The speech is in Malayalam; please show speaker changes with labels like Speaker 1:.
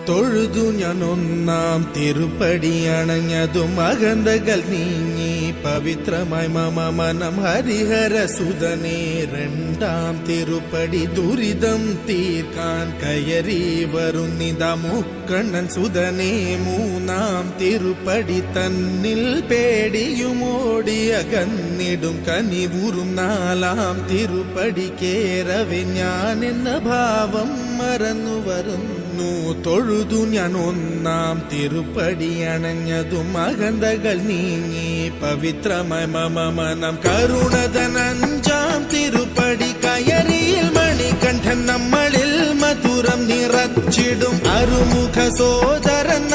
Speaker 1: തൊഴുതു ഞാൻ ഒന്നാം തിരുപ്പടി അണഞ്ഞതും അകന്തകൾ നീങ്ങി പവിത്രമായി മമ മനം ഹരിഹര സുതനേ. രണ്ടാം തിരുപ്പടി ദുരിതം തീർക്കാൻ കയറി വരുന്നിതാ മുക്കണ്ണൻ സുതനേ. മൂന്നാം തിരുപ്പടി തന്നിൽ പേടിയുമോടി അകന്നിടും കനിവുറും. നാലാം തിരുപ്പടി കേറവെ ഞാൻ എന്ന ഭാവം മറന്നു വരുന്നു. തൊഴുതു ഞാൻ ഒന്നാം തിരുപ്പടി അണഞ്ഞതും അകന്തകൾ നീങ്ങി പവിത്രമായ മമ മനം കരുണതൻ. അഞ്ചാം തിരുപ്പടി കയറിയിൽ മണികണ്ഠൻ നമ്മളിൽ മധുരം നിറച്ചിടും അരുമുഖ സോദരൻ.